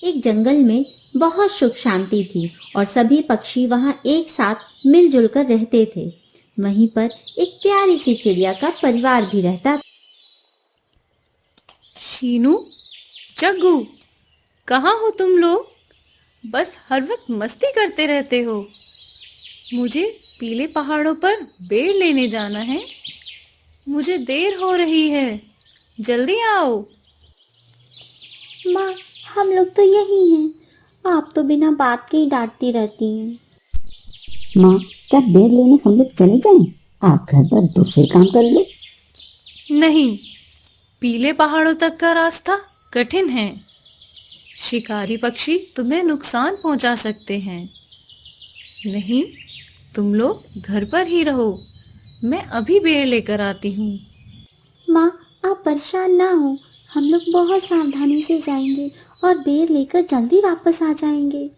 एक जंगल में बहुत सुख शांति थी और सभी पक्षी वहां एक साथ मिलजुल कर रहते थे। वहीं पर एक प्यारी सी चिड़िया का परिवार भी रहता था। शीनू, जग्गू, कहाँ हो तुम लोग? बस हर वक्त मस्ती करते रहते हो। मुझे पीले पहाड़ों पर बेर लेने जाना है। मुझे देर हो रही है, जल्दी आओ। माँ, हम लोग तो यही हैं। आप तो बिना बात के ही डांटती रहती हैं। माँ, क्या बेर लेने हम लोग चले जाएं? आप घर पर दूसरे काम कर लो। नहीं, पीले पहाड़ों तक का रास्ता कठिन है। शिकारी पक्षी तुम्हें नुकसान पहुंचा सकते हैं। नहीं, तुम लोग घर पर ही रहो। मैं अभी बेर लेकर आती हूँ। माँ, आप परेशान ना हो। हम लोग बहुत सावधानी से जाएंगे और बेर लेकर जल्दी वापस आ जाएंगे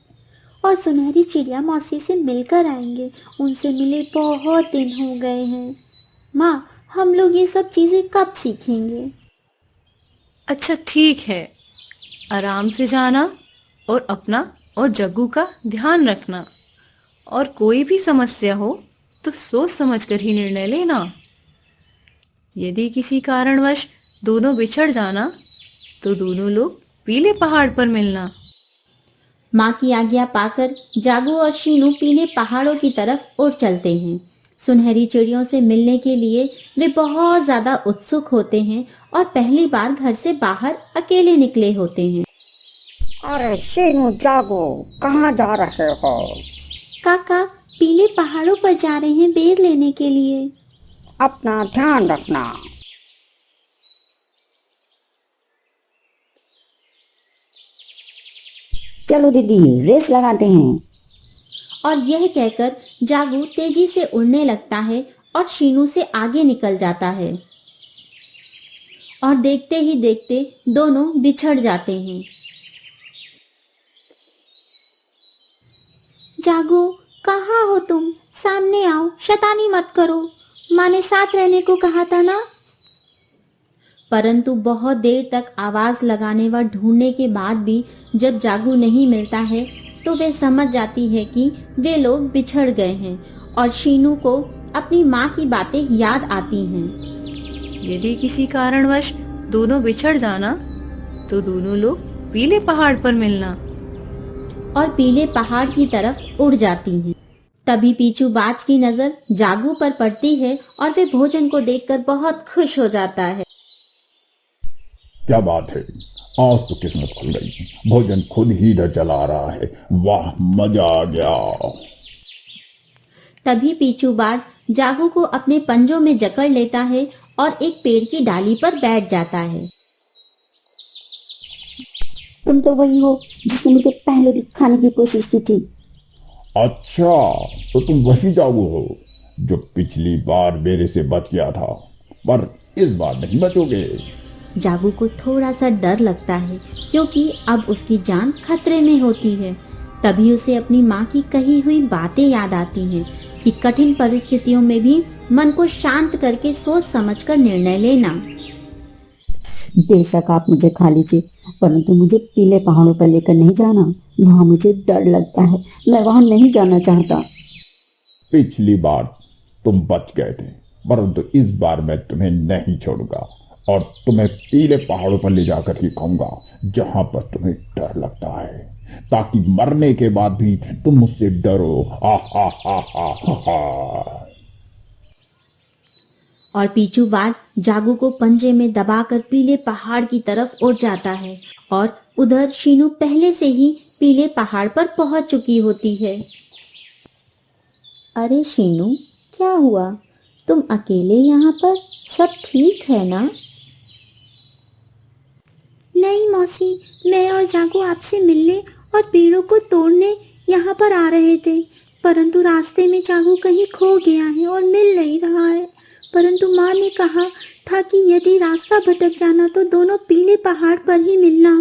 और सुनहरी चिड़िया मौसी से मिलकर आएंगे। उनसे मिले बहुत दिन हो गए हैं। माँ, हम लोग ये सब चीजें कब सीखेंगे? अच्छा ठीक है, आराम से जाना और अपना और जग्गू का ध्यान रखना। और कोई भी समस्या हो तो सोच समझकर ही निर्णय लेना। यदि किसी कारणवश दोनों बिछड़ जाना तो दोनों लोग पीले पहाड़ पर मिलना। माँ की आज्ञा पाकर जागू और शीनू पीले पहाड़ों की तरफ उड़ चलते हैं। सुनहरी चिड़ियों से मिलने के लिए वे बहुत ज्यादा उत्सुक होते हैं और पहली बार घर से बाहर अकेले निकले होते हैं। अरे शीनू, जागो, कहाँ जा रहे हो? काका, पीले पहाड़ों पर जा रहे हैं बेर लेने के लिए। अपना ध्यान रखना। चलो दीदी, रेस लगाते हैं। और यह कहकर जागू तेजी से उड़ने लगता है और शीनू से आगे निकल जाता है और देखते ही देखते दोनों बिछड़ जाते हैं। जागू, कहाँ हो तुम? सामने आओ, शैतानी मत करो। माँ ने साथ रहने को कहा था ना। परंतु बहुत देर तक आवाज लगाने व ढूंढने के बाद भी जब जागू नहीं मिलता है तो वे समझ जाती है कि वे लोग बिछड़ गए हैं और शीनू को अपनी माँ की बातें याद आती हैं। यदि किसी कारणवश दोनों बिछड़ जाना तो दोनों लोग पीले पहाड़ पर मिलना। और पीले पहाड़ की तरफ उड़ जाती हैं। तभी पीछू बाज की नजर जागू पर पड़ती है और वे भोजन को देखकर बहुत खुश हो जाता है। क्या बात है, आज तो किस्मत खुल गई। भोजन खुद ही इधर चला आ रहा है। वाह, मजा आ गया। तभी पीछू बाज जागू को अपने पंजों में जकड़ लेता है और एक पेड़ की डाली पर बैठ जाता है। तुम तो वही हो जिसने मुझे पहले भी खाने की कोशिश की थी। अच्छा, तो तुम वही जागू हो जो पिछली बार मेरे से बच गया था, पर इस बार नहीं बचोगे। जागू को थोड़ा सा डर लगता है क्योंकि अब उसकी जान खतरे में होती है। तभी उसे अपनी माँ की कही हुई बातें याद आती हैं कि कठिन परिस्थितियों में भी मन को शांत करके सोच समझकर निर्णय लेना। बेशक आप मुझे खा लीजिए, परंतु मुझे पीले पहाड़ों पर लेकर नहीं जाना। वहाँ मुझे डर लगता है। मैं वहाँ नहीं जाना चाहता। पिछली बार तुम बच गए थे, परंतु इस बार मैं तुम्हें नहीं छोड़ूंगा और तुम्हें पीले पहाड़ों पर ले जाकर ही खाऊंगा जहां पर तुम्हें डर लगता है, ताकि मरने के बाद भी तुम मुझसे डरो। हा हा हा हा हा हा। और पीछू बाज जागू को पंजे में दबाकर पीले पहाड़ की तरफ उड़ जाता है और उधर शीनू पहले से ही पीले पहाड़ पर पहुंच चुकी होती है। अरे शीनू, क्या हुआ? तुम अकेले यहाँ पर? सब ठीक है ना? नहीं मौसी, मैं और जागू आपसे मिलने और पेड़ों को तोड़ने यहाँ पर आ रहे थे, परंतु रास्ते में जागू कहीं खो गया है और मिल नहीं रहा है। परंतु माँ ने कहा था कि यदि रास्ता भटक जाना तो दोनों पीले पहाड़ पर ही मिलना।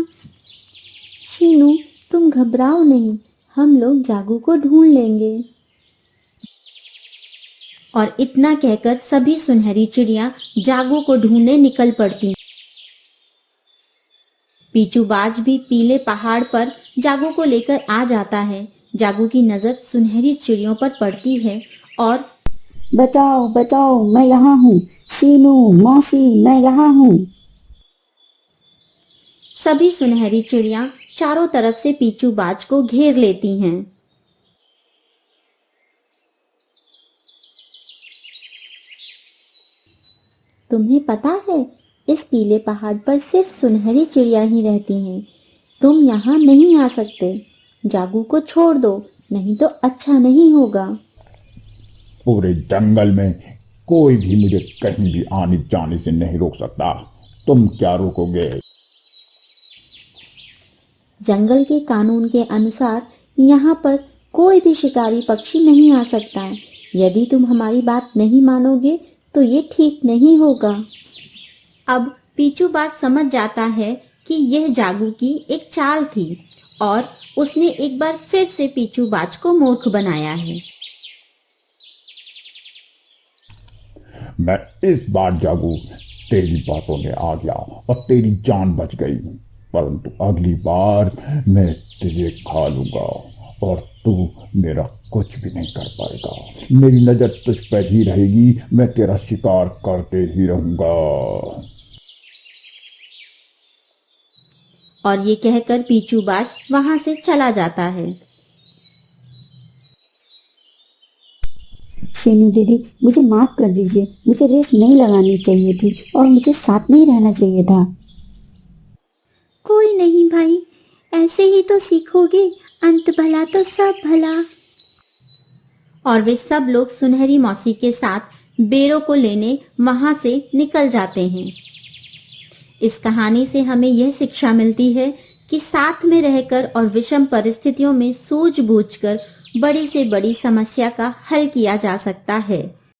शीनू, तुम घबराओ नहीं, हम लोग जागू को ढूंढ लेंगे। और इतना कहकर सभी सुनहरी चिड़िया जागू को ढूंढने निकल पड़ती। पीचू बाज भी पीले पहाड़ पर जागू को लेकर आ जाता है। जागू की नजर सुनहरी चिड़ियों पर पड़ती है और बचाओ बचाओ, मैं यहाँ हूँ। सीनू, मौसी, मैं यहाँ हूँ। सभी सुनहरी चिड़ियां चारों तरफ से पीचू बाज को घेर लेती हैं। तुम्हें पता है, इस पीले पहाड़ पर सिर्फ सुनहरी चिड़िया ही रहती हैं। तुम यहाँ नहीं आ सकते। जागू को छोड़ दो, नहीं तो अच्छा नहीं होगा। पूरे जंगल में कोई भी मुझे कहीं भी आने जाने से नहीं रोक सकता। तुम क्या रोकोगे? जंगल के कानून के अनुसार यहाँ पर कोई भी शिकारी पक्षी नहीं आ सकता है। यदि तुम हमारी बात नहीं मानोगे तो ये ठीक नहीं होगा। अब पीचू बाज समझ जाता है कि यह जागू की एक चाल थी और उसने एक बार फिर से पीचू बाज को मूर्ख बनाया है। मैं इस बार जागू तेरी बातों में आ गया और तेरी जान बच गई, परंतु अगली बार मैं तुझे खा लूंगा और तू मेरा कुछ भी नहीं कर पाएगा। मेरी नजर तुझ पर ही रहेगी, मैं तेरा शिकार करते ही रहूंगा। और ये कहकर पीचू बाज वहां से चला जाता है। सीनू दीदी, मुझे माफ कर दीजिए। मुझे रेस नहीं लगानी चाहिए थी और मुझे साथ में ही रहना चाहिए था। कोई नहीं भाई, ऐसे ही तो सीखोगे। अंत भला तो सब भला। और वे सब लोग सुनहरी मौसी के साथ बेरों को लेने वहां से निकल जाते हैं। इस कहानी से हमें यह शिक्षा मिलती है कि साथ में रहकर और विषम परिस्थितियों में सूझबूझकर बड़ी से बड़ी समस्या का हल किया जा सकता है।